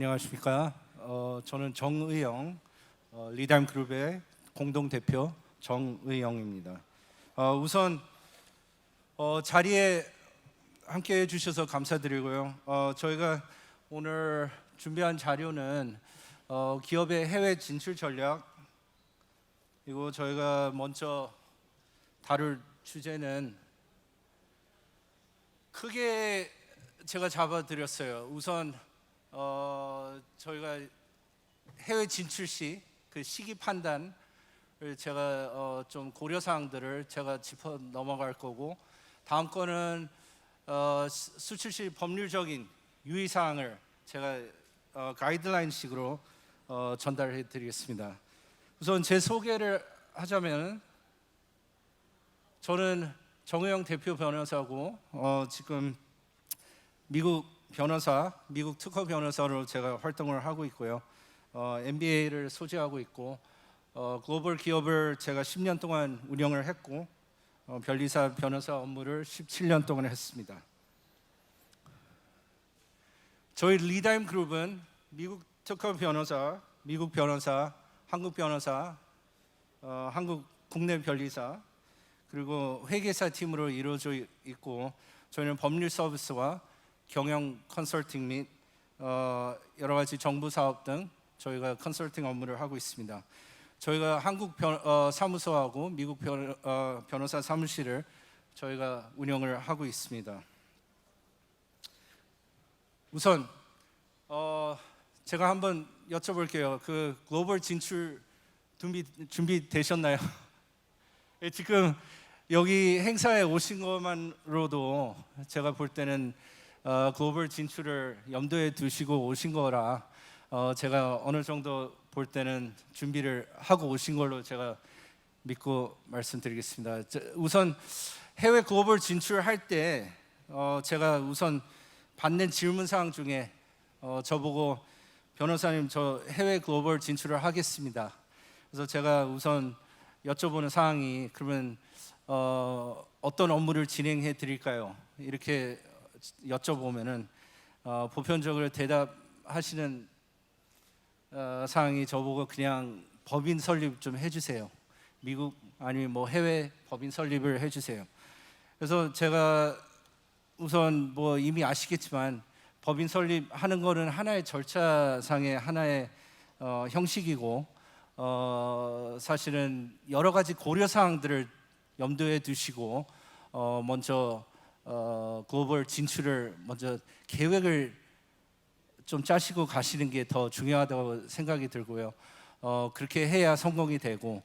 안녕하십니까. 저는 정의영, 리담 그룹의 공동 대표 정의영입니다. 우선 자리에 함께해 주셔서 감사드리고요. 저희가 오늘 준비한 자료는 기업의 해외 진출 전략, 그리고 저희가 먼저 다룰 주제는 크게 제가 잡아드렸어요. 우선 저희가 해외 진출 시 그 시기 판단을 제가 좀 고려 사항들을 제가 짚어 넘어갈 거고, 다음 거는 수출 시 법률적인 유의 사항을 제가 가이드라인식으로 전달해 드리겠습니다. 우선 제 소개를 하자면, 저는 정의영 대표 변호사고 지금 미국 특허 변호사로 제가 활동을 하고 있고요. MBA를 소지하고 있고, 글로벌 기업을 제가 10년 동안 운영을 했고, 변리사 변호사 업무를 17년 동안 했습니다. 저희 리다임 그룹은 미국 특허 변호사, 미국 변호사, 한국 변호사, 한국 국내 변리사, 그리고 회계사 팀으로 이루어져 있고, 저희는 법률 서비스와 경영 컨설팅 및 여러 가지 정부 사업 등 저희가 컨설팅 업무를 하고 있습니다. 저희가 한국 사무소하고 미국 변호사 사무실을 저희가 운영을 하고 있습니다. 우선 제가 한번 여쭤볼게요. 그 글로벌 진출 준비되셨나요? 지금 여기 행사에 오신 것만으로도 제가 볼 때는 글로벌 진출을 염두에 두시고 오신 거라 제가 어느 정도 볼 때는 준비를 하고 오신 걸로 제가 믿고 말씀드리겠습니다. 우선 해외 글로벌 진출할 때 제가 우선 받는 질문 사항 중에 저보고 변호사님, 저 해외 글로벌 진출을 하겠습니다. 그래서 제가 우선 여쭤보는 사항이, 그러면 어떤 업무를 진행해 드릴까요? 이렇게 여쭤보면은 보편적으로 대답하시는 사항이 저보고 그냥 법인 설립 좀 해주세요. 미국 아니면 뭐 해외 법인 설립을 해주세요. 그래서 제가 우선 뭐 이미 아시겠지만 법인 설립하는 거는 하나의 절차상의 하나의 형식이고, 사실은 여러 가지 고려 사항들을 염두에 두시고 먼저 글로벌 진출을 먼저 계획을 좀 짜시고 가시는 게 더 중요하다고 생각이 들고요. 그렇게 해야 성공이 되고,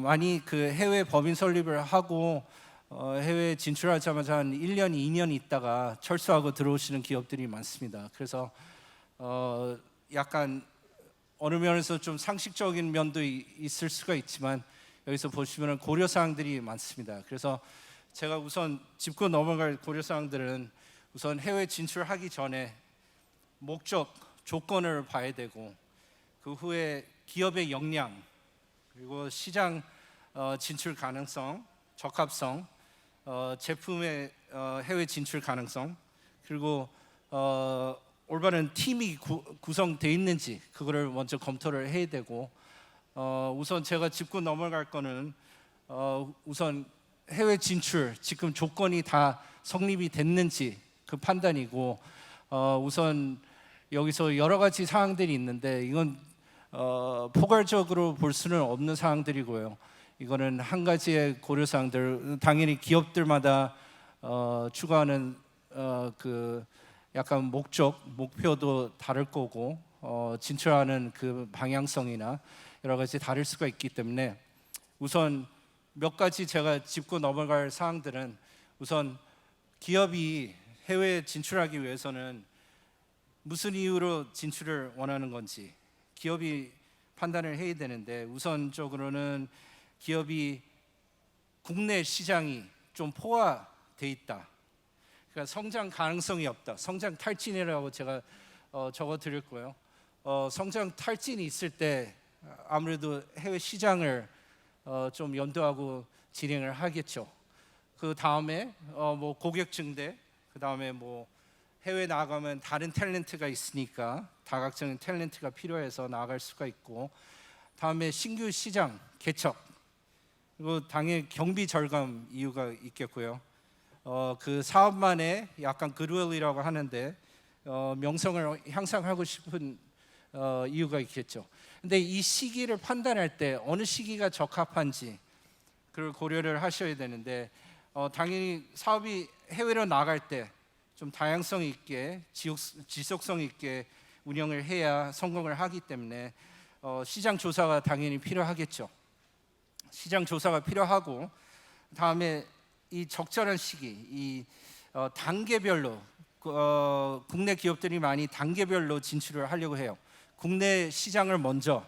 많이 그 해외 법인 설립을 하고 해외 진출하자마자 한 1년, 2년 있다가 철수하고 들어오시는 기업들이 많습니다. 그래서 약간 어느 면에서 좀 상식적인 면도 있을 수가 있지만, 여기서 보시면 고려 사항들이 많습니다. 그래서 제가 우선 짚고 넘어갈 고려 사항들은, 우선 해외 진출하기 전에 목적, 조건을 봐야 되고, 그 후에 기업의 역량, 그리고 시장 진출 가능성, 적합성, 제품의 해외 진출 가능성, 그리고 올바른 팀이 구성되어 있는지 그거를 먼저 검토를 해야 되고, 우선 제가 짚고 넘어갈 거는 우선 해외 진출 지금 조건이 다 성립이 됐는지 그 판단이고, 우선 여기서 여러 가지 사항들이 있는데, 이건 포괄적으로 볼 수는 없는 사항들이고요. 이거는 한 가지의 고려 사항들, 당연히 기업들마다 추구하는 그 약간 목표도 다를 거고, 진출하는 그 방향성이나 여러 가지 다를 수가 있기 때문에, 우선 몇 가지 제가 짚고 넘어갈 사항들은, 우선 기업이 해외에 진출하기 위해서는 무슨 이유로 진출을 원하는 건지 기업이 판단을 해야 되는데, 우선적으로는 기업이 국내 시장이 좀 포화돼 있다, 그러니까 성장 가능성이 없다, 성장 탈진이라고 제가 적어 드릴 거예요. 성장 탈진이 있을 때 아무래도 해외 시장을 좀 염두하고 진행을 하겠죠. 그 다음에 뭐 고객 증대, 그 다음에 뭐 해외 나가면 다른 탤런트가 있으니까 다각적인 탤런트가 필요해서 나갈 수가 있고, 다음에 신규 시장 개척, 그리고 당연히 경비 절감 이유가 있겠고요. 그 사업만의 약간 그루얼이라고 하는데 명성을 향상하고 싶은 이유가 있겠죠. 근데 이 시기를 판단할 때 어느 시기가 적합한지 그걸 고려를 하셔야 되는데, 당연히 사업이 해외로 나갈 때 좀 다양성 있게 지속성 있게 운영을 해야 성공을 하기 때문에 시장 조사가 당연히 필요하겠죠. 시장 조사가 필요하고, 다음에 이 적절한 시기, 이 단계별로 국내 기업들이 많이 단계별로 진출을 하려고 해요. 국내 시장을 먼저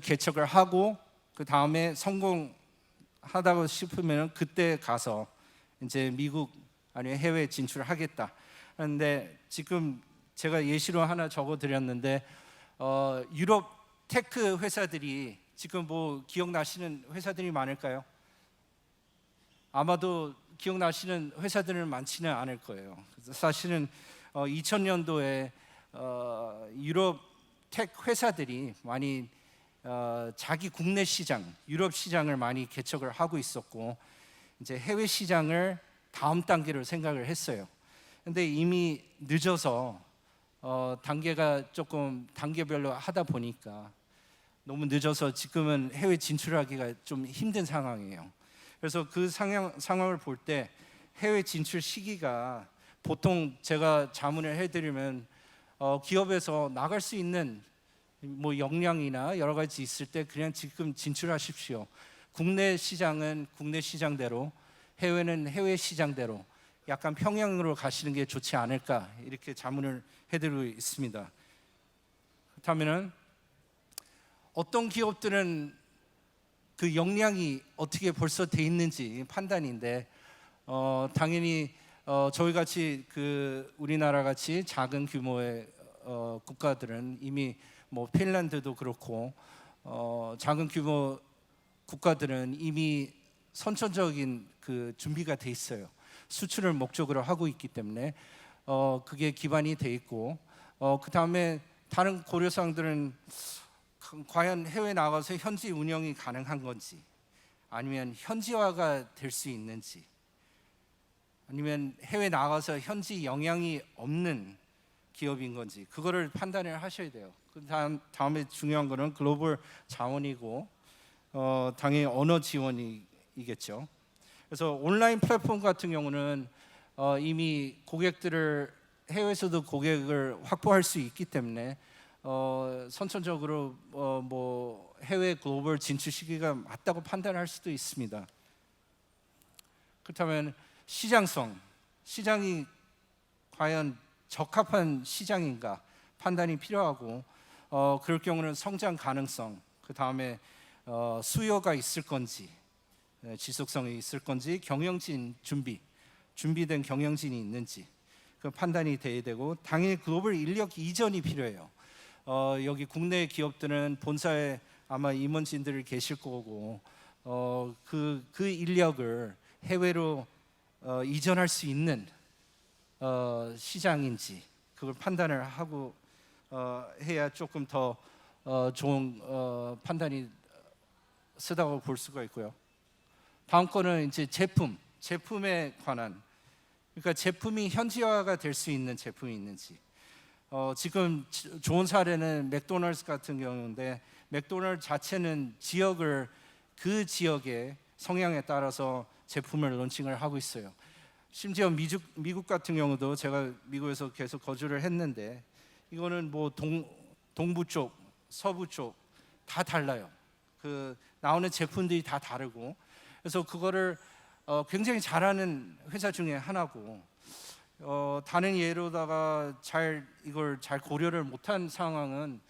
개척을 하고, 그 다음에 성공하다고 싶으면 그때 가서 이제 미국 아니면 해외 진출하겠다. 그런데 지금 제가 예시로 하나 적어드렸는데 유럽 테크 회사들이 지금 뭐 기억나시는 회사들이 많을까요? 아마도 기억나시는 회사들은 많지는 않을 거예요. 사실은 2000년도에 유럽 텍 회사들이 많이 자기 국내 시장, 유럽 시장을 많이 개척을 하고 있었고, 이제 해외 시장을 다음 단계로 생각을 했어요. 근데 이미 늦어서 단계가 조금 단계별로 하다 보니까 너무 늦어서 지금은 해외 진출하기가 좀 힘든 상황이에요. 그래서 그 상황을 볼 때 해외 진출 시기가 보통 제가 자문을 해드리면 기업에서 나갈 수 있는 뭐 역량이나 여러 가지 있을 때 그냥 지금 진출하십시오. 국내 시장은 국내 시장대로, 해외는 해외 시장대로 약간 평행으로 가시는 게 좋지 않을까, 이렇게 자문을 해드리고 있습니다. 그렇다면은 어떤 기업들은 그 역량이 어떻게 벌써 돼 있는지 판단인데, 당연히 저희 같이 그 우리나라 같이 작은 규모의 국가들은 이미 뭐 핀란드도 그렇고 작은 규모 국가들은 이미 선천적인 그 준비가 돼 있어요. 수출을 목적으로 하고 있기 때문에 그게 기반이 돼 있고, 그 다음에 다른 고려사항들은 과연 해외 나가서 현지 운영이 가능한 건지, 아니면 현지화가 될 수 있는지, 아니면 해외 나가서 현지 영향이 없는 기업인 건지, 그거를 판단을 하셔야 돼요. 그 다음에 중요한 거는 글로벌 자원이고 당연히 언어 지원이겠죠. 그래서 온라인 플랫폼 같은 경우는 이미 고객들을 해외에서도 고객을 확보할 수 있기 때문에 선천적으로 뭐 해외 글로벌 진출 시기가 맞다고 판단할 수도 있습니다. 그렇다면 시장성, 시장이 과연 적합한 시장인가 판단이 필요하고, 그럴 경우는 성장 가능성, 그 다음에 수요가 있을 건지, 지속성이 있을 건지, 경영진 준비된 경영진이 있는지 그 판단이 돼야 되고, 당연히 글로벌 인력 이전이 필요해요. 여기 국내 기업들은 본사에 아마 임원진들이 계실 거고 그 인력을 해외로 이전할 수 있는 시장인지 그걸 판단을 하고 해야 조금 더 좋은 판단이 쓰다고 볼 수가 있고요. 다음 거는 이제 제품에 관한, 그러니까 제품이 현지화가 될 수 있는 제품이 있는지. 지금 좋은 사례는 맥도날드 같은 경우인데, 맥도날드 자체는 그 지역의 성향에 따라서 제품을 론칭을 하고 있어요. 심지어 미국 같은 경우도 제가 미국에서 계속 거주를 했는데, 이거는 뭐 동부 쪽, 서부 쪽 다 달라요. 그 나오는 제품들이 다 다르고, 그래서 그거를 굉장히 잘하는 회사 중에 하나고, 다른 예로다가 이걸 잘 고려를 못한 상황은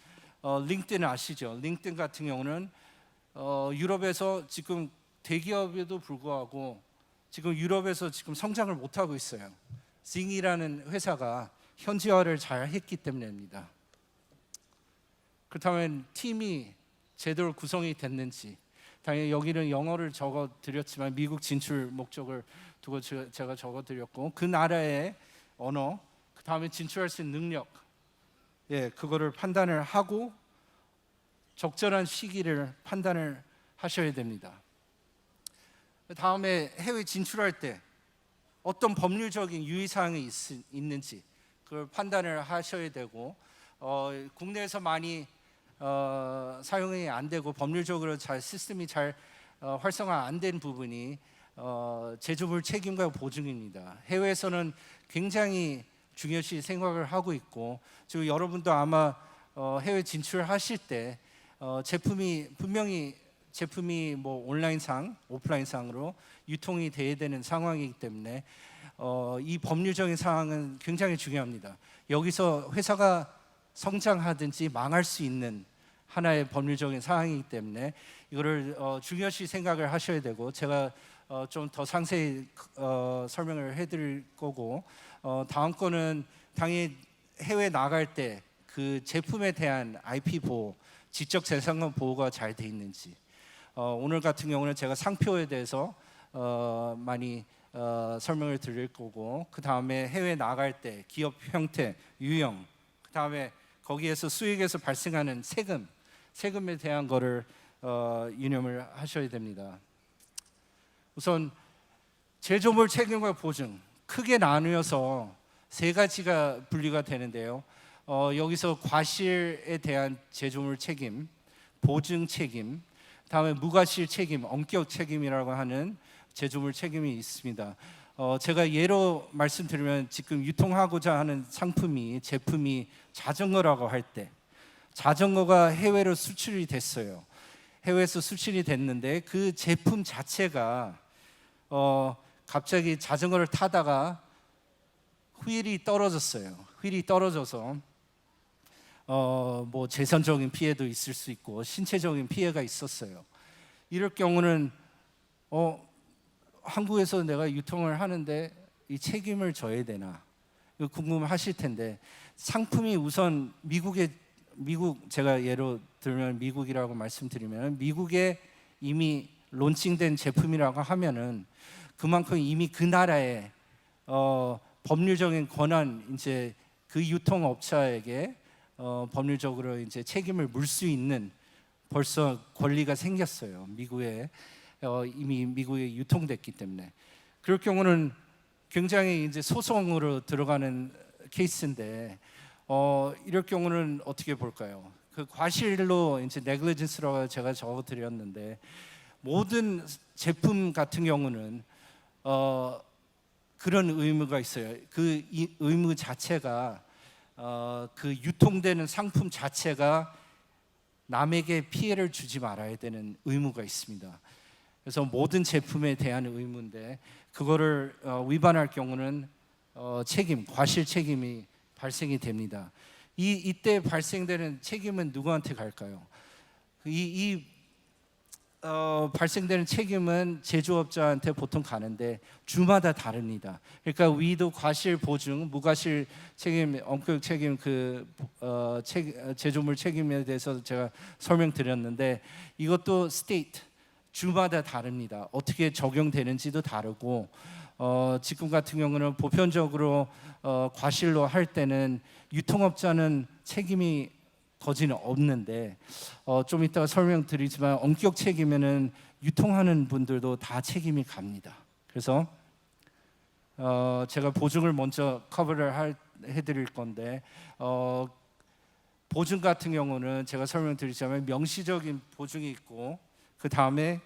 링크드인 아시죠? 링크드인 같은 경우는 유럽에서 지금 대기업에도 불구하고 지금 유럽에서 지금 성장을 못 하고 있어요. 징이라는 회사가 현지화를 잘 했기 때문입니다. 그렇다면 팀이 제대로 구성이 됐는지, 당연히 여기는 영어를 적어 드렸지만 미국 진출 목적을 두고 제가 적어 드렸고, 그 나라의 언어, 그 다음에 진출할 수 있는 능력, 그거를 판단을 하고 적절한 시기를 판단을 하셔야 됩니다. 다음에 해외 진출할 때 어떤 법률적인 유의사항이 있는지 그걸 판단을 하셔야 되고, 국내에서 많이 사용이 안 되고 법률적으로 잘 시스템이 잘 활성화 안 된 부분이 제조물 책임과 보증입니다. 해외에서는 굉장히 중요시 생각을 하고 있고, 지금 여러분도 아마 해외 진출하실 때 분명히 제품이 뭐 온라인상, 오프라인상으로 유통이 돼야 되는 상황이기 때문에 이 법률적인 사항은 굉장히 중요합니다. 여기서 회사가 성장하든지 망할 수 있는 하나의 법률적인 사항이기 때문에 이거를 중요시 생각을 하셔야 되고, 제가 좀 더 상세히 설명을 해드릴 거고, 다음 거는 당연히 해외 나갈 때 그 제품에 대한 IP 보호, 지적 재산권 보호가 잘 돼 있는지, 오늘 같은 경우는 제가 상표에 대해서 많이 설명을 드릴 거고, 그 다음에 해외 나갈 때 기업 형태, 유형, 그 다음에 거기에서 수익에서 발생하는 세금에 대한 거를 유념을 하셔야 됩니다. 우선 제조물 책임과 보증 크게 나누어서 세 가지가 분리가 되는데요. 여기서 과실에 대한 제조물 책임, 보증 책임, 다음에 무과실 책임, 엄격 책임이라고 하는 제조물 책임이 있습니다. 제가 예로 말씀드리면 지금 유통하고자 하는 제품이 자전거라고 할 때, 자전거가 해외로 수출이 됐어요. 해외에서 수출이 됐는데 그 제품 자체가 갑자기 자전거를 타다가 휠이 떨어졌어요. 휠이 떨어져서 뭐 재산적인 피해도 있을 수 있고 신체적인 피해가 있었어요. 이럴 경우는 한국에서 내가 유통을 하는데 이 책임을 져야 되나, 이거 궁금하실 텐데, 상품이 우선 미국, 제가 예로 들면 미국이라고 말씀드리면, 미국에 이미 론칭된 제품이라고 하면은 그만큼 이미 그 나라의 법률적인 권한, 이제 그 유통업자에게 법률적으로 이제 책임을 물 수 있는 벌써 권리가 생겼어요. 이미 미국에 유통됐기 때문에. 그럴 경우는 굉장히 이제 소송으로 들어가는 케이스인데, 이럴 경우는 어떻게 볼까요? 그 과실로 이제 네글리전스라고 제가 적어드렸는데, 모든 제품 같은 경우는 그런 의무가 있어요. 이 의무 자체가 그 유통되는 상품 자체가 남에게 피해를 주지 말아야 되는 의무가 있습니다. 그래서 모든 제품에 대한 의무인데, 그거를 위반할 경우는 과실 책임이 발생이 됩니다. 이때 발생되는 책임은 누구한테 갈까요? 발생되는 책임은 제조업자한테 보통 가는데 주마다 다릅니다. 그러니까 위도 과실 보증, 무과실 책임, 엄격 책임, 제조물 책임에 대해서 제가 설명드렸는데, 이것도 스테이트 주마다 다릅니다. 어떻게 적용되는지도 다르고, 지금 같은 경우는 보편적으로 과실로 할 때는 유통업자는 책임이 거지는 없는데, 좀 이따가 설명드리지만 엄격 책임에는 유통하는 분들도 다 책임이 갑니다. 그래서 제가 보증을 먼저 커버를 해드릴 건데, 보증 같은 경우는 제가 설명드리자면 명시적인 보증이 있고, 그 다음에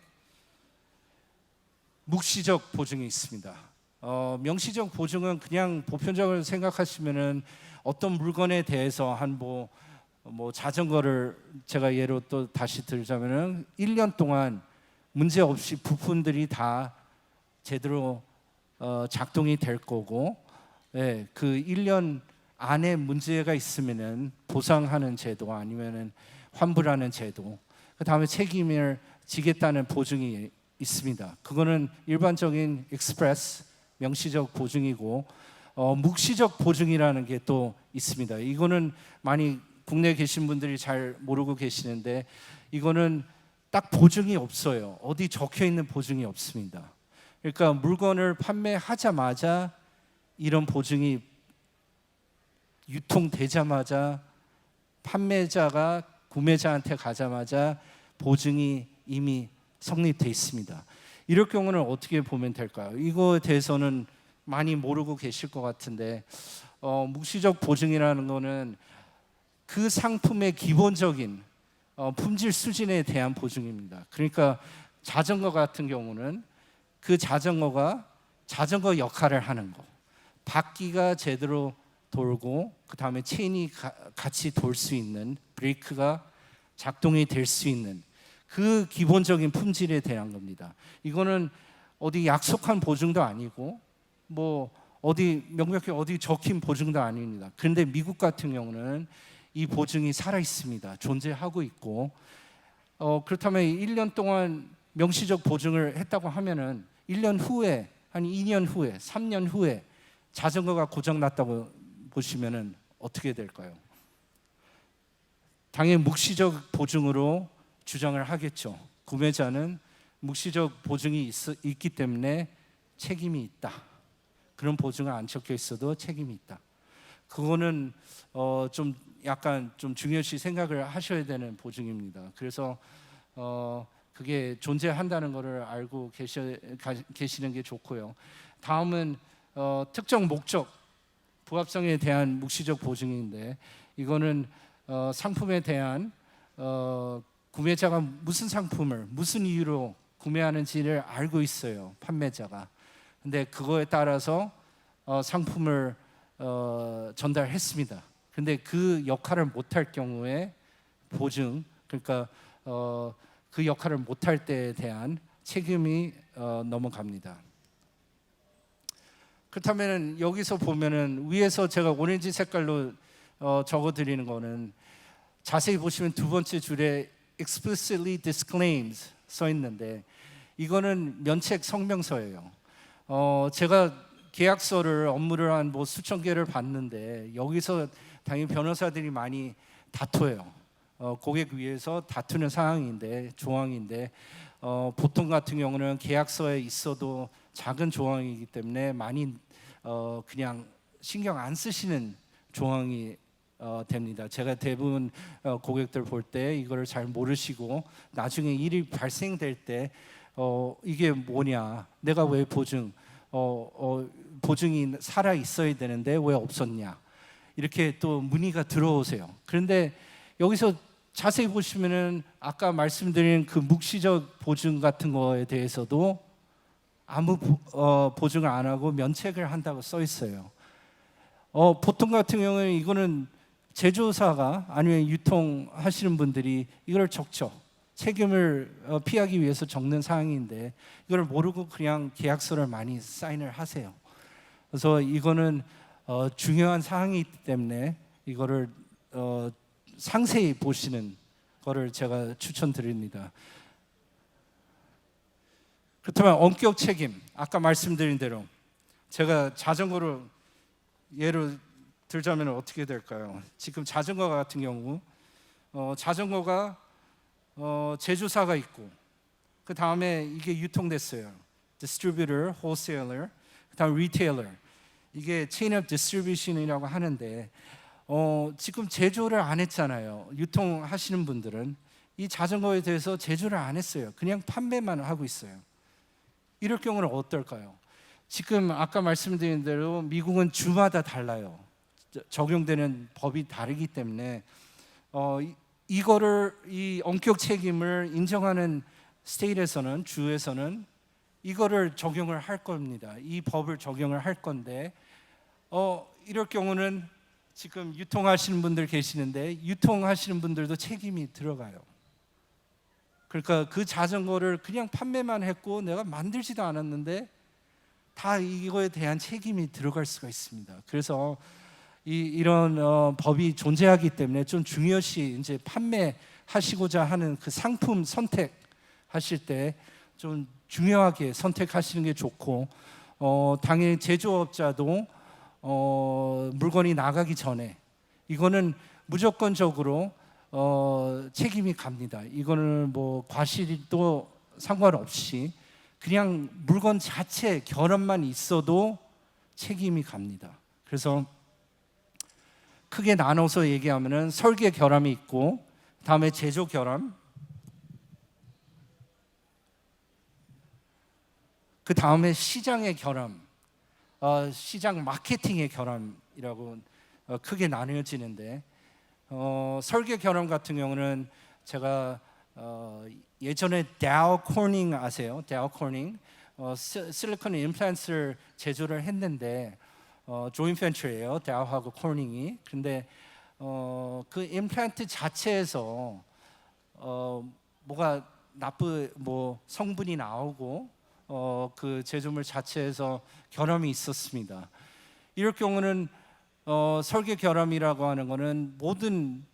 묵시적 보증이 있습니다. 명시적 보증은 그냥 보편적으로 생각하시면은 어떤 물건에 대해서 뭐 자전거를 제가 예로 또 다시 들자면은 1년 동안 문제 없이 부품들이 다 제대로 작동이 될 거고, 그 1년 안에 문제가 있으면은 보상하는 제도, 아니면은 환불하는 제도, 그 다음에 책임을 지겠다는 보증이 있습니다. 그거는 일반적인 익스프레스 명시적 보증이고, 묵시적 보증이라는 게 또 있습니다. 이거는 많이 국내에 계신 분들이 잘 모르고 계시는데, 이거는 딱 보증이 없어요. 어디 적혀 있는 보증이 없습니다. 그러니까 물건을 판매하자마자 이런 보증이 유통되자마자 판매자가 구매자한테 가자마자 보증이 이미 성립돼 있습니다. 이럴 경우는 어떻게 보면 될까요? 이거에 대해서는 많이 모르고 계실 것 같은데 묵시적 보증이라는 거는 그 상품의 기본적인 품질 수준에 대한 보증입니다. 그러니까 자전거 같은 경우는 그 자전거가 자전거 역할을 하는 거, 바퀴가 제대로 돌고 그 다음에 체인이 같이 돌 수 있는, 브레이크가 작동이 될 수 있는 그 기본적인 품질에 대한 겁니다. 이거는 어디 약속한 보증도 아니고 뭐 어디 명백히 어디 적힌 보증도 아닙니다. 그런데 미국 같은 경우는 이 보증이 살아 있습니다. 존재하고 있고 그렇다면 1년 동안 명시적 보증을 했다고 하면은 1년 후에 한 2년 후에 3년 후에 자전거가 고장 났다고 보시면은 어떻게 될까요? 당연히 묵시적 보증으로 주장을 하겠죠. 구매자는 묵시적 보증이 있기 때문에 책임이 있다. 그런 보증은 안 적혀 있어도 책임이 있다. 그거는 좀 약간 좀 중요시 생각을 하셔야 되는 보증입니다. 그래서 그게 존재한다는 것을 알고 계시는 게 좋고요. 다음은 특정 목적 부합성에 대한 묵시적 보증인데 이거는 상품에 대한 구매자가 무슨 상품을 무슨 이유로 구매하는지를 알고 있어요, 판매자가. 근데 그거에 따라서 상품을 전달했습니다. 근데 그 역할을 못할 경우에 보증, 그러니까 그 역할을 못할 때에 대한 책임이 넘어갑니다. 그렇다면 여기서 보면은 위에서 제가 오렌지 색깔로 적어드리는 거는 자세히 보시면 두 번째 줄에 explicitly disclaims 써 있는데 이거는 면책 성명서예요. 제가 계약서를 업무를 한 뭐 수천 개를 봤는데 여기서 당연히 변호사들이 많이 다퉈요. 고객 위해서 다투는 상황인데 조항인데 보통 같은 경우는 계약서에 있어도 작은 조항이기 때문에 많이 그냥 신경 안 쓰시는 조항이 됩니다. 제가 대부분 고객들 볼 때 이거를 잘 모르시고 나중에 일이 발생될 때 이게 뭐냐, 내가 왜 보증이 살아 있어야 되는데 왜 없었냐, 이렇게 또 문의가 들어오세요. 그런데 여기서 자세히 보시면은 아까 말씀드린 그 묵시적 보증 같은 거에 대해서도 아무 보증을 안 하고 면책을 한다고 써 있어요. 보통 같은 경우는 이거는 제조사가 아니면 유통하시는 분들이 이걸 적죠. 책임을 피하기 위해서 적는 사항인데 이걸 모르고 그냥 계약서를 많이 사인을 하세요. 그래서 이거는 중요한 사항이기 때문에 이거를 상세히 보시는 거를 제가 추천드립니다. 그렇다면 원격 책임, 아까 말씀드린 대로 제가 자전거를 예로 들자면 어떻게 될까요? 지금 자전거 같은 경우 자전거가 제조사가 있고 그 다음에 이게 유통됐어요. 디스트리뷰터, 홀세일러, 그 다음 리테일러. 이게 체인 오브 디스트리뷰션이라고 하는데 지금 제조를 안 했잖아요. 유통하시는 분들은 이 자전거에 대해서 제조를 안 했어요. 그냥 판매만 하고 있어요. 이럴 경우는 어떨까요? 지금 아까 말씀드린 대로 미국은 주마다 달라요. 적용되는 법이 다르기 때문에 이거를 이 원격 책임을 인정하는 스테이트에서는, 주에서는 이거를 적용을 할 겁니다. 이 법을 적용을 할 건데 이럴 경우는 지금 유통하시는 분들 계시는데 유통하시는 분들도 책임이 들어가요. 그러니까 그 자전거를 그냥 판매만 했고 내가 만들지도 않았는데 다 이거에 대한 책임이 들어갈 수가 있습니다. 그래서 이런 법이 존재하기 때문에 좀 중요시 이제 판매하시고자 하는 그 상품 선택하실 때 좀 중요하게 선택하시는 게 좋고 당연히 제조업자도 물건이 나가기 전에 이거는 무조건적으로 책임이 갑니다. 이거는 뭐 과실도 상관없이 그냥 물건 자체 결함만 있어도 책임이 갑니다. 그래서 크게 나눠서 얘기하면은 설계 결함이 있고, 다음에 제조 결함, 그 다음에 시장의 결함, 시장 마케팅의 결함이라고 크게 나뉘어지는데, 설계 결함 같은 경우는 제가 예전에 다우 코닝 아세요? 다우 코닝 실리콘 임플란트를 제조를 했는데 조인 벤처예요. 다우하고 코닝이. 근데 그 임플란트 자체에서 뭐가 뭐 성분이 나오고 그 제조물 자체에서 결함이 있었습니다. 이럴 경우는 설계 결함이라고 하는 것은 모든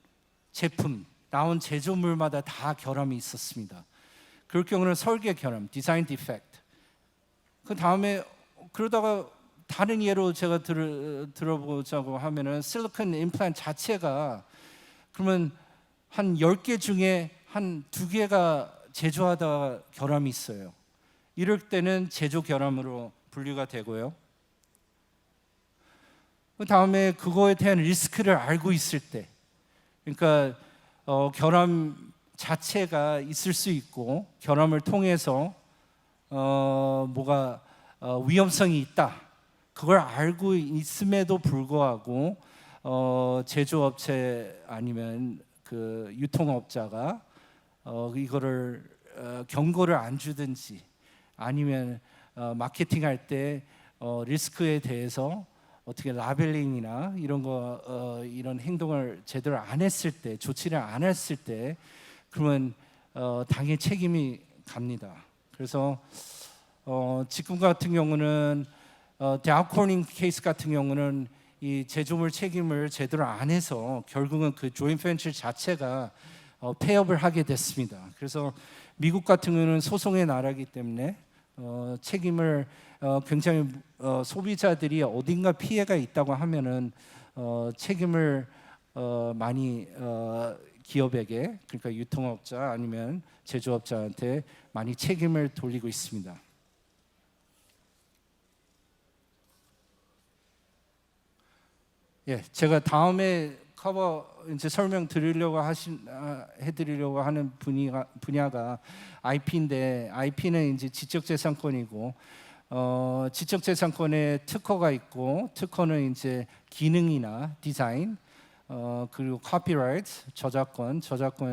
제품 나온 제조물마다 다 결함이 있었습니다. 그럴 경우는 설계 결함, 디자인 디펙트. 그 다음에 그러다가 다른 예로 제가 들어보자고 하면은 실리콘 임플란트 자체가 그러면 한 10개 중에 한 2개가 제조하다가 결함이 있어요. 이럴 때는 제조 결함으로 분류가 되고요. 그 다음에 그거에 대한 리스크를 알고 있을 때, 그러니까 결함 자체가 있을 수 있고 결함을 통해서 뭐가 위험성이 있다, 그걸 알고 있음에도 불구하고 제조업체 아니면 그 유통업자가 이거를 경고를 안 주든지 아니면 마케팅할 때 리스크에 대해서 어떻게 라벨링이나 이런 거 이런 행동을 제대로 안 했을 때, 조치를 안 했을 때, 그러면 당연히 책임이 갑니다. 그래서 지금 같은 경우는 다우 코닝 케이스 같은 경우는 이 제조물 책임을 제대로 안 해서 결국은 그 조인 벤처 자체가 폐업을 하게 됐습니다. 그래서 미국 같은 경우는 소송의 나라이기 때문에 책임을 굉장히 소비자들이 어딘가 피해가 있다고 하면은 책임을 많이 기업에게, 그러니까 유통업자 아니면 제조업자한테 많이 책임을 돌리고 있습니다. 예, 제가 다음에 커버 이제 해드리려고 하는 분야가 IP인데, IP는 이제 지적재산권이고, 지적재산권에 특허가 있고, 특허는 이제 기능이나 디자인, 그리고 카피라이트, 저작권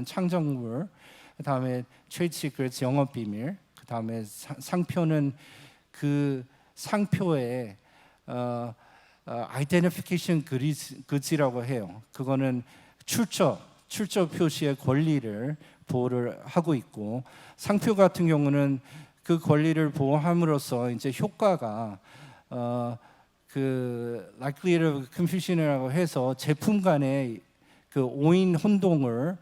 창작물, 그다음에 트레이드 시크릿, 영업 비밀, 그다음에 상표는 그 상표에 아이덴티피케이션 그지라고 해요. 그거는 출처 표시의 권리를 보호를 하고 있고, 상표 같은 경우는 그 권리를 보호함으로써 이제 효과가 그 likelihood of confusion이라고 해서 제품 간의 그 오인 혼동을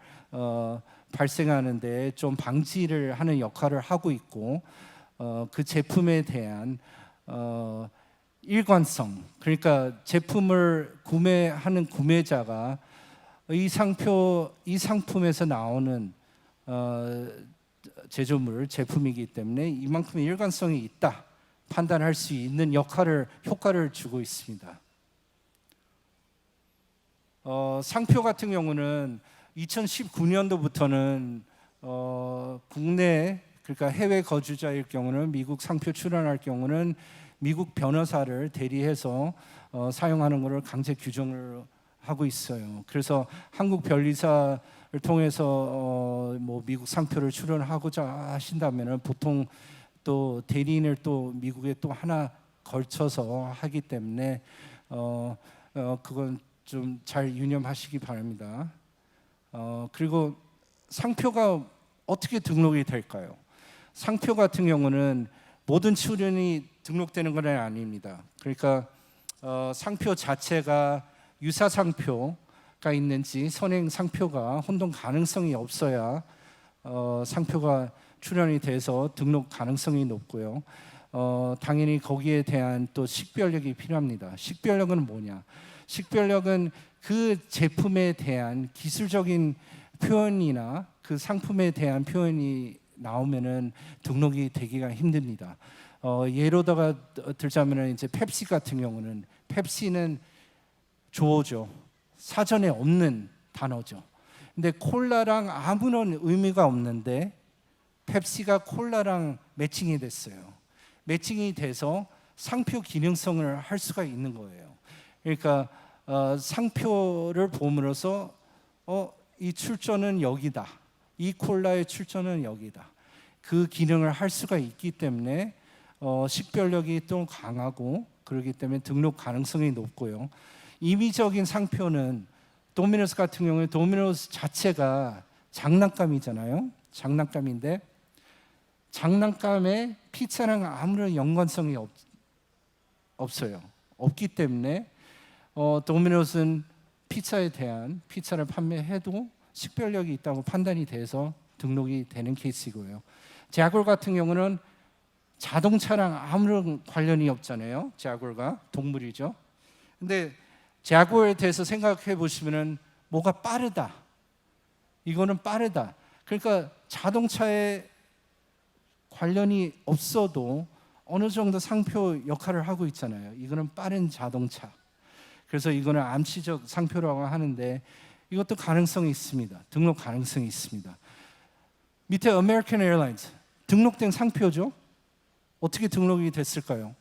발생하는데 좀 방지를 하는 역할을 하고 있고, 그 제품에 대한 일관성, 그러니까 제품을 구매하는 구매자가 이 상품에서 나오는 제품이기 때문에 이만큼의 일관성이 있다 판단할 수 있는 효과를 주고 있습니다. 상표 같은 경우는 2019년도부터는 국내, 그러니까 해외 거주자일 경우는 미국 상표 출원할 경우는 미국 변호사를 대리해서 사용하는 것을 강제 규정을 하고 있어요. 그래서 한국 변리사를 통해서 뭐 미국 상표를 출원하고자 하신다면은 보통 또 대리인을 또 미국에 또 하나 걸쳐서 하기 때문에 그건 좀 잘 유념하시기 바랍니다. 그리고 상표가 어떻게 등록이 될까요? 상표 같은 경우는 모든 출원이 등록되는 건 아닙니다. 그러니까 상표 자체가 유사 상표가 있는지 선행 상표가 혼동 가능성이 없어야 상표가 출원이 돼서 등록 가능성이 높고요. 당연히 거기에 대한 또 식별력이 필요합니다. 식별력은 뭐냐? 식별력은 그 제품에 대한 기술적인 표현이나 그 상품에 대한 표현이 나오면은 등록이 되기가 힘듭니다. 예로다가 들자면은 이제 펩시 같은 경우는 펩시는 조어죠. 사전에 없는 단어죠. 근데 콜라랑 아무런 의미가 없는데 펩시가 콜라랑 매칭이 됐어요. 매칭이 돼서 상표 기능성을 할 수가 있는 거예요. 그러니까 상표를 봄으로써 이 출처는 여기다. 이 콜라의 출처는 여기다. 그 기능을 할 수가 있기 때문에 식별력이 또 강하고 그렇기 때문에 등록 가능성이 높고요. 임의적인 상표는 도미노스 같은 경우에 도미노스 자체가 장난감이잖아요. 장난감인데 장난감에 피자랑 아무런 연관성이 없어요. 없기 때문에 도미노스는 피자에 대한 피자를 판매해도 식별력이 있다고 판단이 돼서 등록이 되는 케이스이고요. 자골 같은 경우는 자동차랑 아무런 관련이 없잖아요. 자골과 동물이죠. 근데 자골에 대해서 생각해 보시면은 뭐가 빠르다. 이거는 빠르다. 그러니까 자동차에 관련이 없어도 어느 정도 상표 역할을 하고 있잖아요. 이거는 빠른 자동차. 그래서 이거는 암시적 상표라고 하는데 이것도 가능성이 있습니다. 등록 가능성이 있습니다. 밑에 American Airlines 등록된 상표죠. 어떻게 등록이 됐을까요?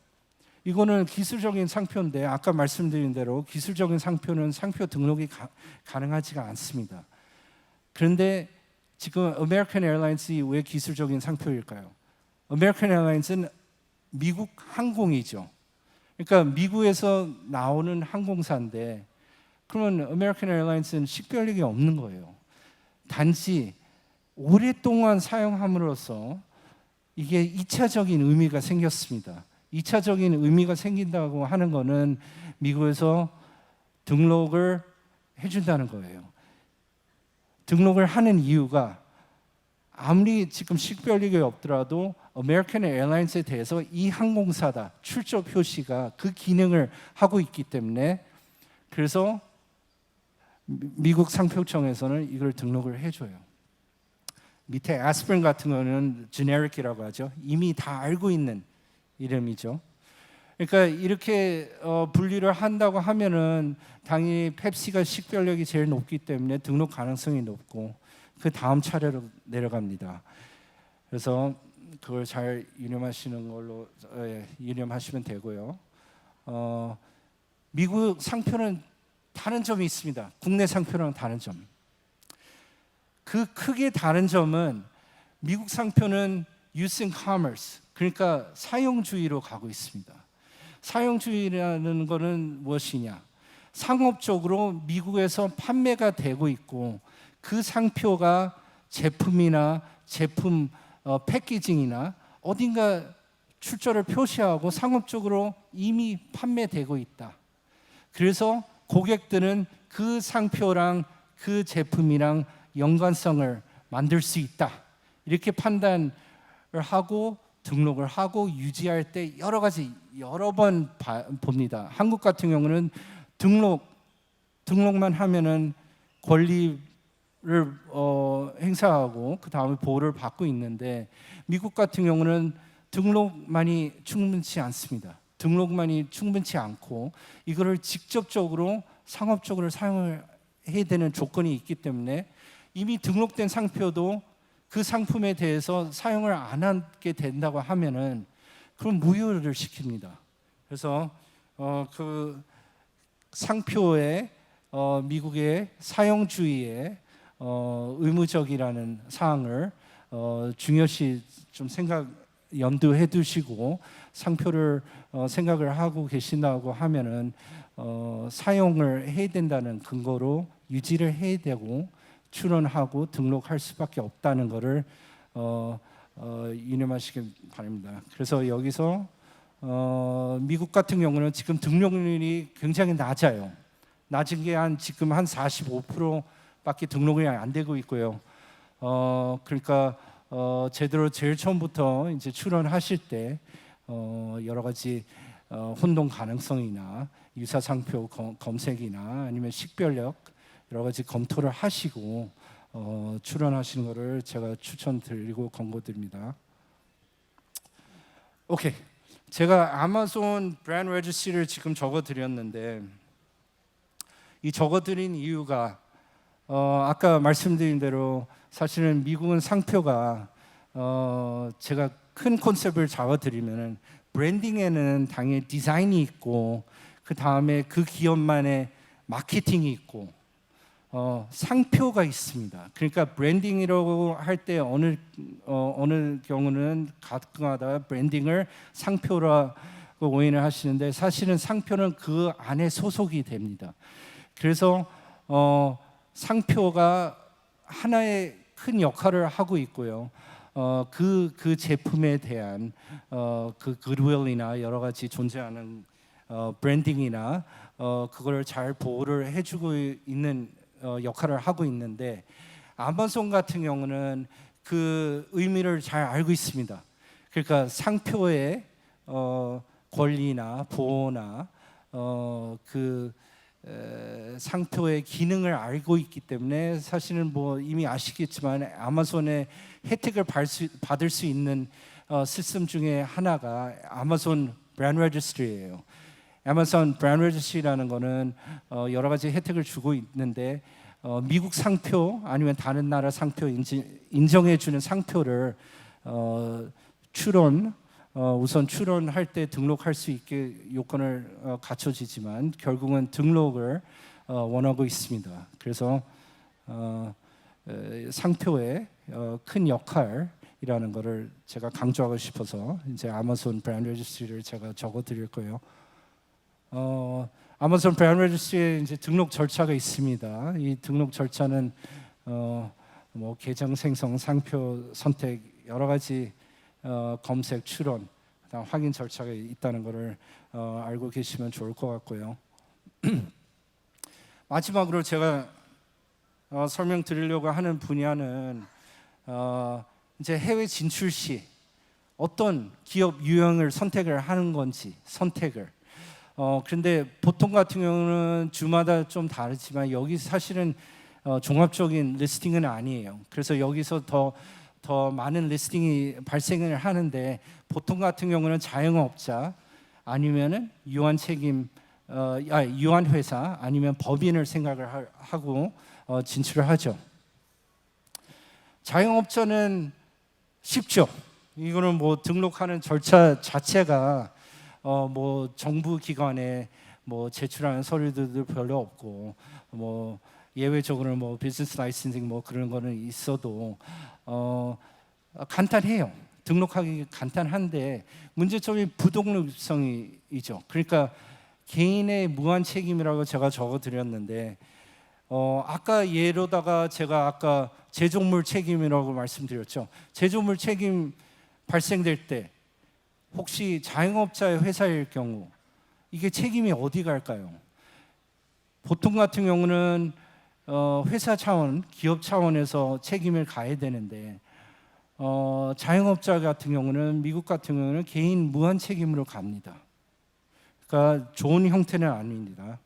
이거는 기술적인 상표인데 아까 말씀드린 대로 기술적인 상표는 상표 등록이 가능하지가 않습니다. 그런데 지금 American Airlines이 왜 기술적인 상표일까요? American Airlines는 미국 항공이죠. 그러니까 미국에서 나오는 항공사인데 그러면 American Airlines는 식별력이 없는 거예요. 단지 오랫동안 사용함으로써 이게 2차적인 의미가 생겼습니다. 2차적인 의미가 생긴다고 하는 것은 미국에서 등록을 해준다는 거예요. 등록을 하는 이유가 아무리 지금 식별력이 없더라도 아메리칸 에어라인스에 대해서 이 항공사다 출처 표시가 그 기능을 하고 있기 때문에 그래서 미국 상표청에서는 이걸 등록을 해줘요. 밑에 아스피린 같은 거는 제네릭이라고 하죠. 이미 다 알고 있는 이름이죠. 그러니까 이렇게 분리를 한다고 하면은 당연히 펩시가 식별력이 제일 높기 때문에 등록 가능성이 높고 그 다음 차례로 내려갑니다. 그래서 그걸 잘 유념하시는 걸로 유념하시면 되고요. 미국 상표는 다른 점이 있습니다. 국내 상표랑 다른 점. 그 크게 다른 점은 미국 상표는 use and commerce, 그러니까 사용주의로 가고 있습니다. 사용주의라는 것은 무엇이냐? 상업적으로 미국에서 판매가 되고 있고 그 상표가 제품이나 제품 패키징이나 어딘가 출처를 표시하고 상업적으로 이미 판매되고 있다. 그래서 고객들은 그 상표랑 그 제품이랑 연관성을 만들 수 있다. 이렇게 판단을 하고 등록을 하고 유지할 때 여러 번 봅니다. 한국 같은 경우는 등록만 하면은 권리를 행사하고 그 다음에 보호를 받고 있는데 미국 같은 경우는 등록만이 충분치 않습니다. 등록만이 충분치 않고 이거를 직접적으로 상업적으로 사용을 해야 되는 조건이 있기 때문에 이미 등록된 상표도 그 상품에 대해서 사용을 안 하게 된다고 하면은 그럼 무효를 시킵니다. 그래서 그 상표의 미국의 사용주의의 의무적이라는 사항을 중요시 좀 염두해 두시고 상표를 생각을 하고 계신다고 하면은 사용을 해야 된다는 근거로 유지를 해야 되고 출원하고 등록할 수밖에 없다는 것을 유념하시기 바랍니다. 그래서 여기서 미국 같은 경우는 지금 등록률이 굉장히 낮아요. 낮은 게 지금 한 45%밖에 등록이 안 되고 있고요. 그러니까 제대로 제일 처음부터 이제 출원하실 때 여러 가지 혼동 가능성이나 유사 상표 검색이나 아니면 식별력 여러 가지 검토를 하시고 출원하시는 것을 제가 추천드리고 권고드립니다. 오케이, 제가 아마존 브랜드 레지스트리를 지금 적어드렸는데 이 적어드린 이유가 아까 말씀드린 대로 사실은 미국은 상표가 제가 큰 컨셉을 잡아드리면은 브랜딩에는 당연히 디자인이 있고 그 다음에 그 기업만의 마케팅이 있고 상표가 있습니다. 그러니까 브랜딩이라고 할 때 어느 경우는 가끔가다 브랜딩을 상표라고 오인을 하시는데 사실은 상표는 그 안에 소속이 됩니다. 그래서 상표가 하나의 큰 역할을 하고 있고요. 그 제품에 대한 그 굿윌이나 여러 가지 존재하는 브랜딩이나 그걸 잘 보호를 해주고 있는 역할을 하고 있는데 아마존 같은 경우는 그 의미를 잘 알고 있습니다. 그러니까 상표의 권리나 보호나 상표의 기능을 알고 있기 때문에 사실은 뭐 이미 아시겠지만 아마존의 혜택을 받을 수 있는 시스템 중에 하나가 아마존 브랜드 레지스트리예요. 아마존 브랜드 레지스트리라는 거는 여러 가지 혜택을 주고 있는데 미국 상표 아니면 다른 나라 상표 인정해 주는 상표를 우선 출원할 때 등록할 수 있게 요건을 갖춰지지만 결국은 등록을 원하고 있습니다. 그래서 상표의 큰 역할이라는 것을 제가 강조하고 싶어서 이제 아마존 브랜드 레지스트리를 제가 적어드릴 거예요. 아마존 브랜드 레지스트리에 이제 등록 절차가 있습니다. 이 등록 절차는 뭐 계정 생성, 상표 선택 여러 가지 검색, 출원, 그다음 확인 절차가 있다는 것을 알고 계시면 좋을 것 같고요. 마지막으로 제가 설명드리려고 하는 분야는 이제 해외 진출 시 어떤 기업 유형을 선택을 하는 건지 그런데 보통 같은 경우는 주마다 좀 다르지만 여기 사실은 종합적인 리스팅은 아니에요. 그래서 여기서 더 많은 리스팅이 발생을 하는데 보통 같은 경우는 자영업자 아니면은 유한 회사 아니면 법인을 생각을 하고 진출을 하죠. 자영업자는 쉽죠. 이거는 뭐 등록하는 절차 자체가 뭐 정부 기관에 뭐 제출하는 서류들도 별로 없고 뭐 예외적으로 뭐 비즈니스 라이센싱 뭐 그런 거는 있어도 간단해요. 등록하기 간단한데 문제점이 부독립성이죠. 그러니까 개인의 무한 책임이라고 제가 적어드렸는데 아까 예로다가 제가 아까 제조물 책임이라고 말씀드렸죠. 제조물 책임 발생될 때 혹시 자영업자의 회사일 경우 이게 책임이 어디 갈까요? 보통 같은 경우는 회사 차원, 기업 차원에서 책임을 가야 되는데 자영업자 같은 경우는 미국 같은 경우는 개인 무한 책임으로 갑니다. 그러니까 좋은 형태는 아닙니다.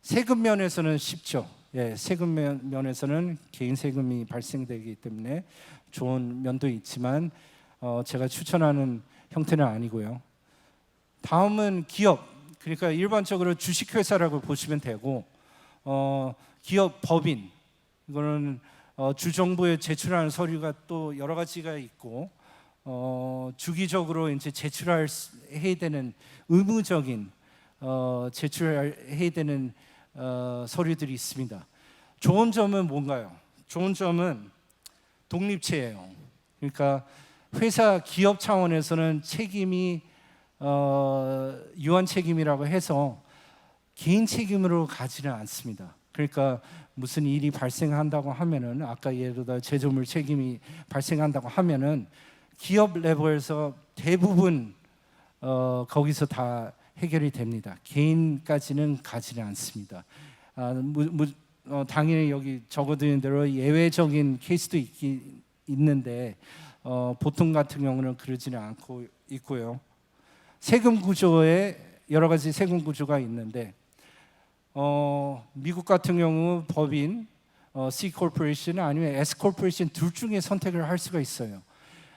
세금 면에서는 쉽죠. 세금 면에서는 개인 세금이 발생되기 때문에 좋은 면도 있지만 제가 추천하는 형태는 아니고요. 다음은 기업, 그러니까 일반적으로 주식회사라고 보시면 되고 기업 법인, 이거는 주정부에 제출하는 서류가 또 여러 가지가 있고 주기적으로 이제 제출해야 되는 의무적인 제출해야 되는 서류들이 있습니다. 좋은 점은 뭔가요? 좋은 점은 독립체예요. 그러니까 회사 기업 차원에서는 책임이 유한 책임이라고 해서 개인 책임으로 가지는 않습니다. 그러니까 무슨 일이 발생한다고 하면은 아까 예를 들어 제조물 책임이 발생한다고 하면은 기업 레벨에서 대부분 거기서 다 해결이 됩니다. 개인까지는 가지는 않습니다. 당연히 여기 적어드린 대로 예외적인 케이스도 있는데 보통 같은 경우는 그러지는 않고 있고요. 세금 구조에 여러 가지 세금 구조가 있는데 미국 같은 경우 법인 C 코퍼레이션 아니면 S 코퍼레이션 둘 중에 선택을 할 수가 있어요.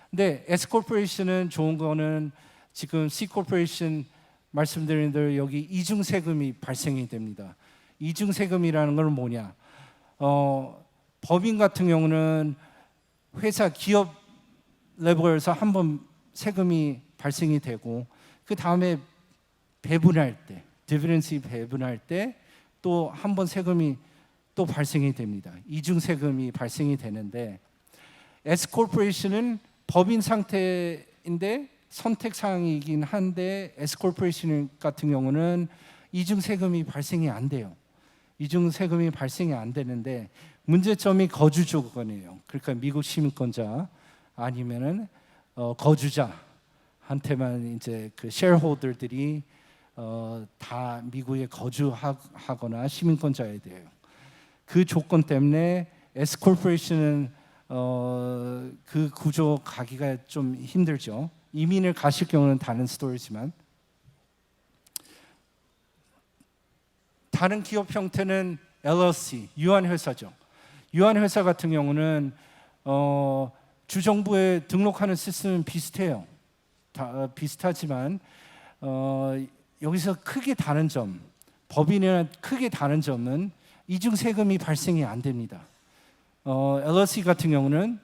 근데 S 코퍼레이션은 좋은 거는 지금 C 코퍼레이션 말씀드린 대로 여기 이중 세금이 발생이 됩니다. 이중 세금이라는 건 뭐냐? 법인 같은 경우는 회사 기업 레벨에서 한번 세금이 발생이 되고 그 다음에 배분할 때, 디비던스 배분할 때 또 한 번 세금이 또 발생이 됩니다. 이중 세금이 발생이 되는데 S 코퍼레이션은 법인 상태인데 선택 사항이긴 한데 S 코퍼레이션 같은 경우는 이중 세금이 발생이 안 돼요. 이중 세금이 발생이 안 되는데 문제점이 거주 조건이에요. 그러니까 미국 시민권자 아니면은 거주자한테만 이제 그 셰어홀더들이 다 미국에 거주하거나 시민권자에 돼요. 그 조건 때문에 S 코퍼레이션은 그 구조 가기가 좀 힘들죠. 이민을 가실 경우는 다른 스토리지만 다른 기업 형태는 LLC, 유한회사죠. 유한회사 같은 경우는 주정부에 등록하는 시스템은 비슷해요. 비슷하지만 여기서 크게 다른 점, 법인이나 크게 다른 점은 이중 세금이 발생이 안 됩니다. LLC 같은 경우는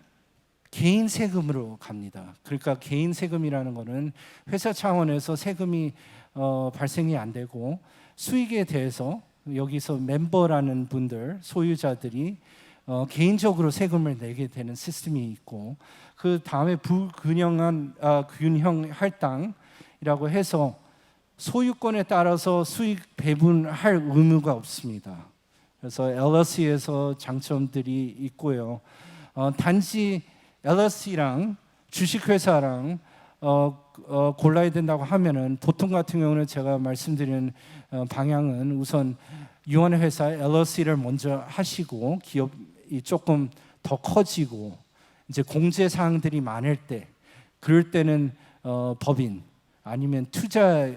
개인 세금으로 갑니다. 그러니까 개인 세금이라는 것은 회사 차원에서 세금이 발생이 안 되고 수익에 대해서 여기서 멤버라는 분들, 소유자들이 개인적으로 세금을 내게 되는 시스템이 있고 그 다음에 불균형한 균형 할당이라고 해서 소유권에 따라서 수익 배분할 의무가 없습니다. 그래서 LLC에서 장점들이 있고요. 단지 LLC랑 주식회사랑 골라야 된다고 하면은 보통 같은 경우는 제가 말씀드린 방향은 우선 유한회사 LLC를 먼저 하시고 기업이 조금 더 커지고 이제 공제 사항들이 많을 때 그럴 때는 법인 아니면 투자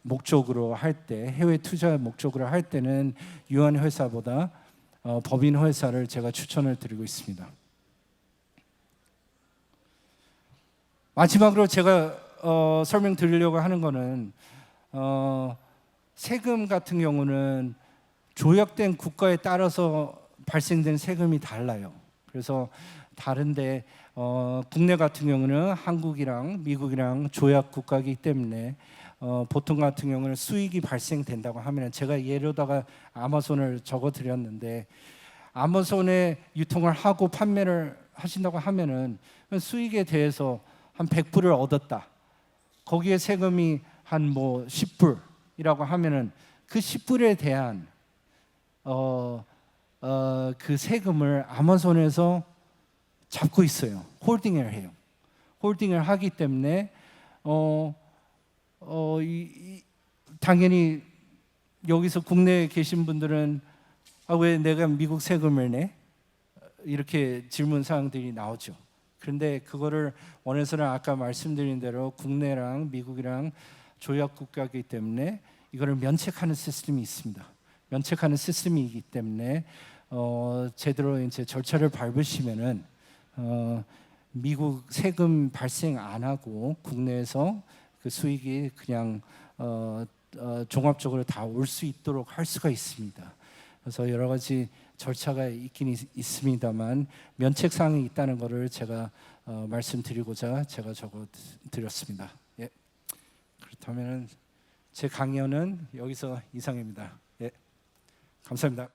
목적으로 할 때 해외 투자 목적으로 할 때는 유한회사보다 법인 회사를 제가 추천을 드리고 있습니다. 마지막으로 제가 설명드리려고 하는 거는 세금 같은 경우는 조약된 국가에 따라서 발생된 세금이 달라요. 그래서 다른데 국내 같은 경우는 한국이랑 미국이랑 조약 국가이기 때문에 보통 같은 경우는 수익이 발생된다고 하면 제가 예로다가 아마존을 적어드렸는데 아마존에 유통을 하고 판매를 하신다고 하면은 수익에 대해서 한 100불을 얻었다. 거기에 세금이 한 뭐 10불이라고 하면은 그 10불에 대한 그 세금을 아마존에서 잡고 있어요. 홀딩을 해요. 홀딩을 하기 때문에 당연히 여기서 국내에 계신 분들은 왜 내가 미국 세금을 내? 이렇게 질문 사항들이 나오죠. 그런데 그거를 원에서는 아까 말씀드린 대로 국내랑 미국이랑 조약 국가이기 때문에 이거를 면책하는 시스템이 있습니다. 면책하는 시스템이기 때문에 제대로 이제 절차를 밟으시면은 미국 세금 발생 안 하고 국내에서 그 수익이 그냥 종합적으로 다 올 수 있도록 할 수가 있습니다. 그래서 여러 가지 절차가 있긴 있습니다만 면책 사항이 있다는 것을 제가 말씀드리고자 제가 적어드렸습니다. 예. 그렇다면 제 강연은 여기서 이상입니다. 예. 감사합니다.